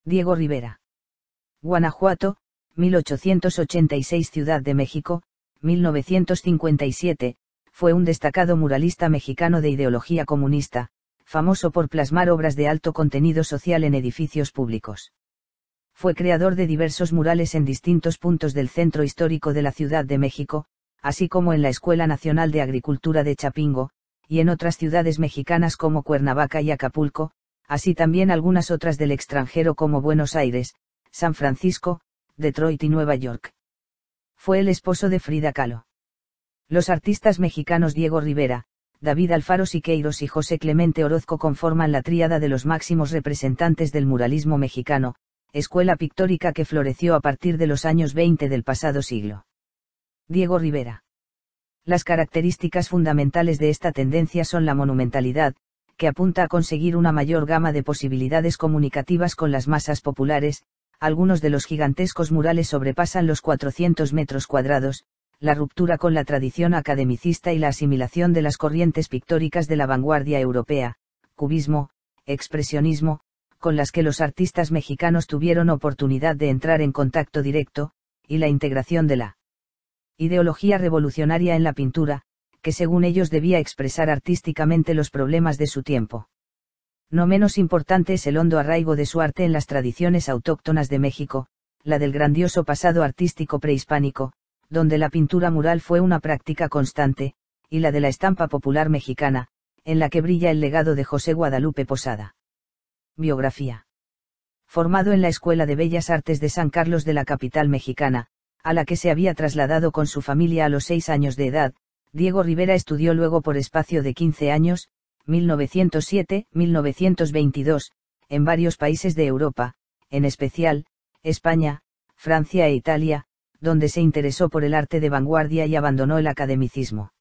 Diego Rivera. Guanajuato, 1886. Ciudad de México, 1957, fue un destacado muralista mexicano de ideología comunista, famoso por plasmar obras de alto contenido social en edificios públicos. Fue creador de diversos murales en distintos puntos del centro histórico de la Ciudad de México, así como en la Escuela Nacional de Agricultura de Chapingo, y en otras ciudades mexicanas como Cuernavaca y Acapulco, así también algunas otras del extranjero como Buenos Aires, San Francisco, Detroit y Nueva York. Fue el esposo de Frida Kahlo. Los artistas mexicanos Diego Rivera, David Alfaro Siqueiros y José Clemente Orozco conforman la tríada de los máximos representantes del muralismo mexicano, escuela pictórica que floreció a partir de los años 20 del pasado siglo. Diego Rivera. Las características fundamentales de esta tendencia son la monumentalidad, que apunta a conseguir una mayor gama de posibilidades comunicativas con las masas populares. Algunos de los gigantescos murales sobrepasan los 400 metros cuadrados, la ruptura con la tradición academicista y la asimilación de las corrientes pictóricas de la vanguardia europea, cubismo, expresionismo, con las que los artistas mexicanos tuvieron oportunidad de entrar en contacto directo, y la integración de la ideología revolucionaria en la pintura, que según ellos debía expresar artísticamente los problemas de su tiempo. No menos importante es el hondo arraigo de su arte en las tradiciones autóctonas de México, la del grandioso pasado artístico prehispánico, donde la pintura mural fue una práctica constante, y la de la estampa popular mexicana, en la que brilla el legado de José Guadalupe Posada. Biografía. Formado en la Escuela de Bellas Artes de San Carlos de la capital mexicana, a la que se había trasladado con su familia a los 6 años de edad, Diego Rivera estudió luego por espacio de 15 años, 1907-1922, en varios países de Europa, en especial, España, Francia e Italia, donde se interesó por el arte de vanguardia y abandonó el academicismo.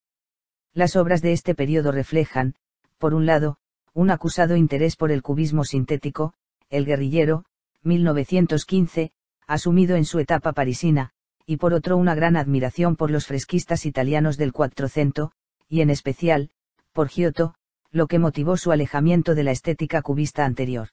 Las obras de este periodo reflejan, por un lado, un acusado interés por el cubismo sintético, El guerrillero, 1915, asumido en su etapa parisina, y por otro una gran admiración por los fresquistas italianos del Quattrocento, y en especial, por Giotto, lo que motivó su alejamiento de la estética cubista anterior.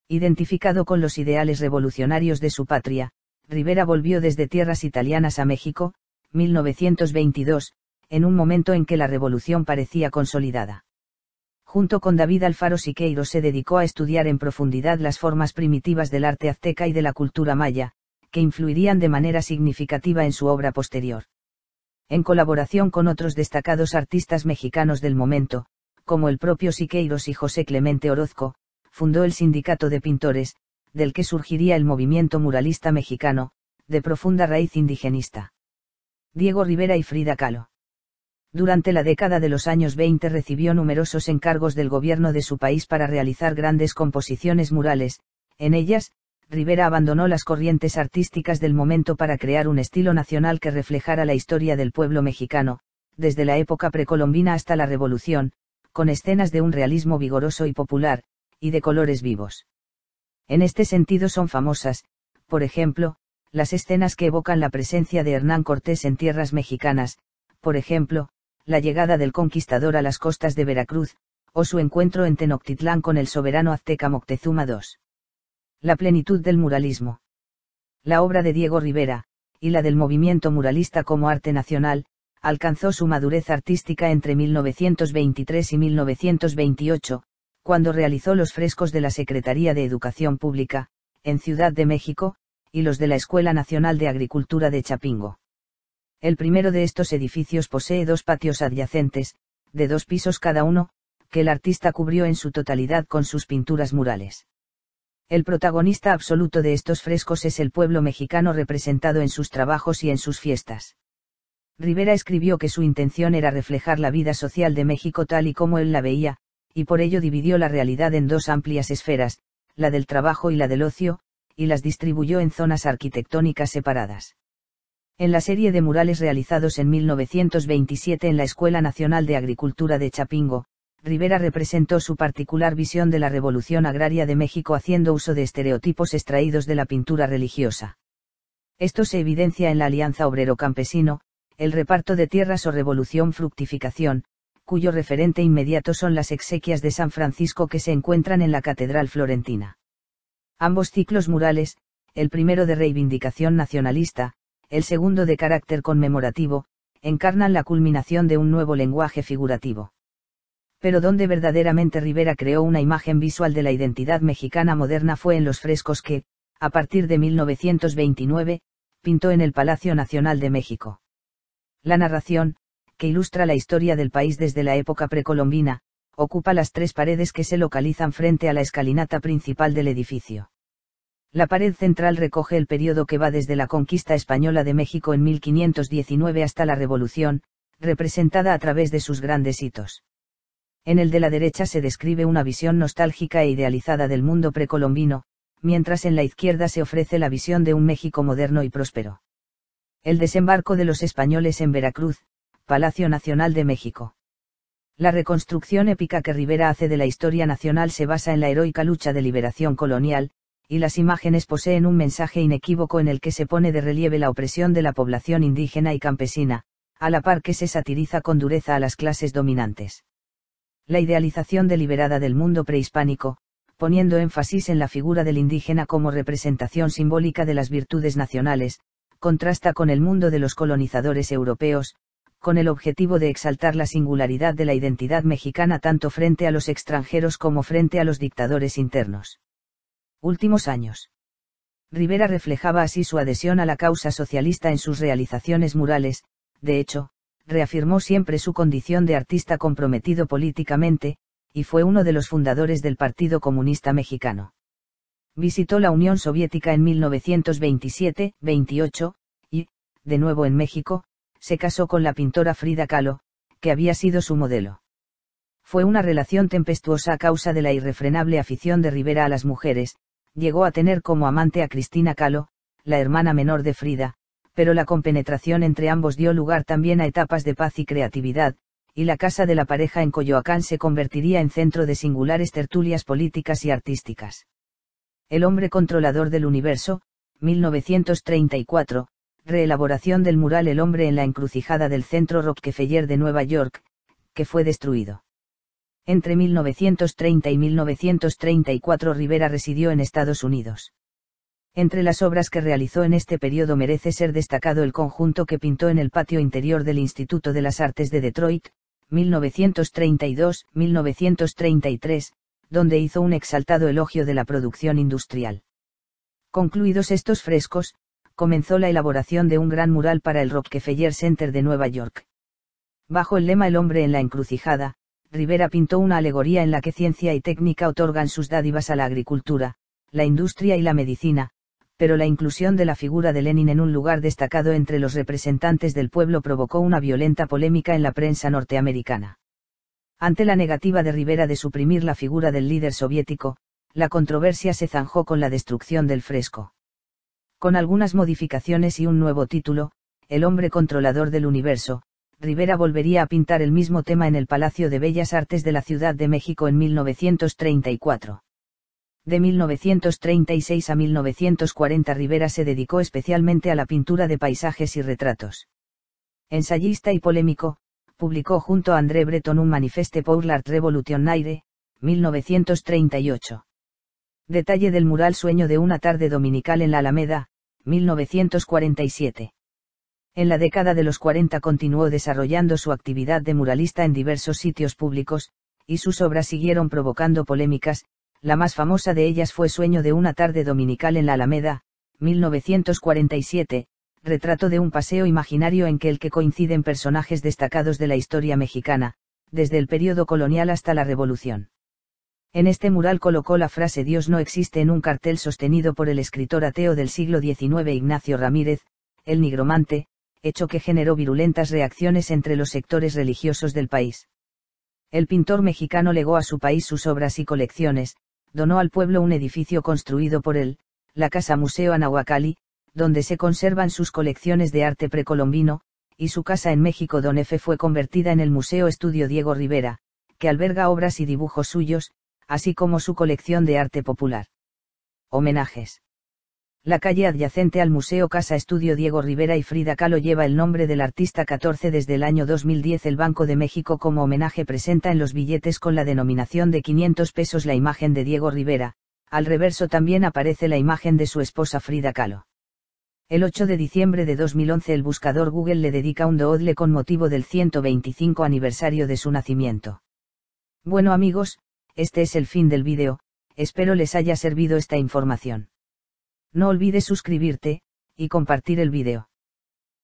Identificado con los ideales revolucionarios de su patria, Rivera volvió desde tierras italianas a México, 1922, en un momento en que la revolución parecía consolidada. Junto con David Alfaro Siqueiros se dedicó a estudiar en profundidad las formas primitivas del arte azteca y de la cultura maya, que influirían de manera significativa en su obra posterior. En colaboración con otros destacados artistas mexicanos del momento, como el propio Siqueiros y José Clemente Orozco, fundó el Sindicato de Pintores, del que surgiría el movimiento muralista mexicano, de profunda raíz indigenista. Diego Rivera y Frida Kahlo. Durante la década de los años 20 recibió numerosos encargos del gobierno de su país para realizar grandes composiciones murales. En ellas, Rivera abandonó las corrientes artísticas del momento para crear un estilo nacional que reflejara la historia del pueblo mexicano, desde la época precolombina hasta la Revolución, con escenas de un realismo vigoroso y popular, y de colores vivos. En este sentido son famosas, por ejemplo, las escenas que evocan la presencia de Hernán Cortés en tierras mexicanas, por ejemplo, la llegada del conquistador a las costas de Veracruz, o su encuentro en Tenochtitlán con el soberano azteca Moctezuma II. La plenitud del muralismo. La obra de Diego Rivera, y la del movimiento muralista como arte nacional, alcanzó su madurez artística entre 1923 y 1928, cuando realizó los frescos de la Secretaría de Educación Pública, en Ciudad de México, y los de la Escuela Nacional de Agricultura de Chapingo. El primero de estos edificios posee 2 patios adyacentes, de 2 pisos cada uno, que el artista cubrió en su totalidad con sus pinturas murales. El protagonista absoluto de estos frescos es el pueblo mexicano representado en sus trabajos y en sus fiestas. Rivera escribió que su intención era reflejar la vida social de México tal y como él la veía, y por ello dividió la realidad en 2 amplias esferas, la del trabajo y la del ocio, y las distribuyó en zonas arquitectónicas separadas. En la serie de murales realizados en 1927 en la Escuela Nacional de Agricultura de Chapingo, Rivera representó su particular visión de la revolución agraria de México haciendo uso de estereotipos extraídos de la pintura religiosa. Esto se evidencia en la alianza obrero-campesino, el reparto de tierras o revolución-fructificación, cuyo referente inmediato son las exequias de San Francisco que se encuentran en la Catedral Florentina. Ambos ciclos murales, el primero de reivindicación nacionalista, el segundo de carácter conmemorativo, encarnan la culminación de un nuevo lenguaje figurativo. Pero donde verdaderamente Rivera creó una imagen visual de la identidad mexicana moderna fue en los frescos que, a partir de 1929, pintó en el Palacio Nacional de México. La narración, que ilustra la historia del país desde la época precolombina, ocupa las 3 paredes que se localizan frente a la escalinata principal del edificio. La pared central recoge el periodo que va desde la conquista española de México en 1519 hasta la Revolución, representada a través de sus grandes hitos. En el de la derecha se describe una visión nostálgica e idealizada del mundo precolombino, mientras en la izquierda se ofrece la visión de un México moderno y próspero. El desembarco de los españoles en Veracruz, Palacio Nacional de México. La reconstrucción épica que Rivera hace de la historia nacional se basa en la heroica lucha de liberación colonial, y las imágenes poseen un mensaje inequívoco en el que se pone de relieve la opresión de la población indígena y campesina, a la par que se satiriza con dureza a las clases dominantes. La idealización deliberada del mundo prehispánico, poniendo énfasis en la figura del indígena como representación simbólica de las virtudes nacionales, contrasta con el mundo de los colonizadores europeos, con el objetivo de exaltar la singularidad de la identidad mexicana tanto frente a los extranjeros como frente a los dictadores internos. Últimos años. Rivera reflejaba así su adhesión a la causa socialista en sus realizaciones murales, de hecho, reafirmó siempre su condición de artista comprometido políticamente, y fue uno de los fundadores del Partido Comunista Mexicano. Visitó la Unión Soviética en 1927-28, y, de nuevo en México, se casó con la pintora Frida Kahlo, que había sido su modelo. Fue una relación tempestuosa a causa de la irrefrenable afición de Rivera a las mujeres. Llegó a tener como amante a Cristina Kahlo, la hermana menor de Frida, pero la compenetración entre ambos dio lugar también a etapas de paz y creatividad, y la casa de la pareja en Coyoacán se convertiría en centro de singulares tertulias políticas y artísticas. El hombre controlador del universo, 1934, reelaboración del mural El hombre en la encrucijada del Centro Rockefeller de Nueva York, que fue destruido. Entre 1930 y 1934 Rivera residió en Estados Unidos. Entre las obras que realizó en este periodo merece ser destacado el conjunto que pintó en el patio interior del Instituto de las Artes de Detroit, 1932-1933, donde hizo un exaltado elogio de la producción industrial. Concluidos estos frescos, comenzó la elaboración de un gran mural para el Rockefeller Center de Nueva York. Bajo el lema El hombre en la encrucijada, Rivera pintó una alegoría en la que ciencia y técnica otorgan sus dádivas a la agricultura, la industria y la medicina, pero la inclusión de la figura de Lenin en un lugar destacado entre los representantes del pueblo provocó una violenta polémica en la prensa norteamericana. Ante la negativa de Rivera de suprimir la figura del líder soviético, la controversia se zanjó con la destrucción del fresco. Con algunas modificaciones y un nuevo título, El hombre controlador del universo, Rivera volvería a pintar el mismo tema en el Palacio de Bellas Artes de la Ciudad de México en 1934. De 1936 a 1940 Rivera se dedicó especialmente a la pintura de paisajes y retratos. Ensayista y polémico, publicó junto a André Breton un Manifeste pour l'art révolutionnaire, 1938. Detalle del mural Sueño de una tarde dominical en la Alameda, 1947. En la década de los 40 continuó desarrollando su actividad de muralista en diversos sitios públicos, y sus obras siguieron provocando polémicas. La más famosa de ellas fue Sueño de una tarde dominical en la Alameda, 1947, retrato de un paseo imaginario en que coinciden personajes destacados de la historia mexicana, desde el periodo colonial hasta la Revolución. En este mural colocó la frase Dios no existe en un cartel sostenido por el escritor ateo del siglo XIX Ignacio Ramírez, el nigromante, hecho que generó virulentas reacciones entre los sectores religiosos del país. El pintor mexicano legó a su país sus obras y colecciones, donó al pueblo un edificio construido por él, la Casa Museo Anahuacalli, donde se conservan sus colecciones de arte precolombino, y su casa en México Don F. fue convertida en el Museo Estudio Diego Rivera, que alberga obras y dibujos suyos, así como su colección de arte popular. Homenajes. La calle adyacente al Museo Casa Estudio Diego Rivera y Frida Kahlo lleva el nombre del artista 14 desde el año 2010. El Banco de México como homenaje presenta en los billetes con la denominación de 500 pesos la imagen de Diego Rivera, Al reverso también aparece la imagen de su esposa Frida Kahlo. El 8 de diciembre de 2011 el buscador Google le dedica un doodle con motivo del 125 aniversario de su nacimiento. Bueno amigos, este es el fin del vídeo, espero les haya servido esta información. No olvides suscribirte, y compartir el vídeo.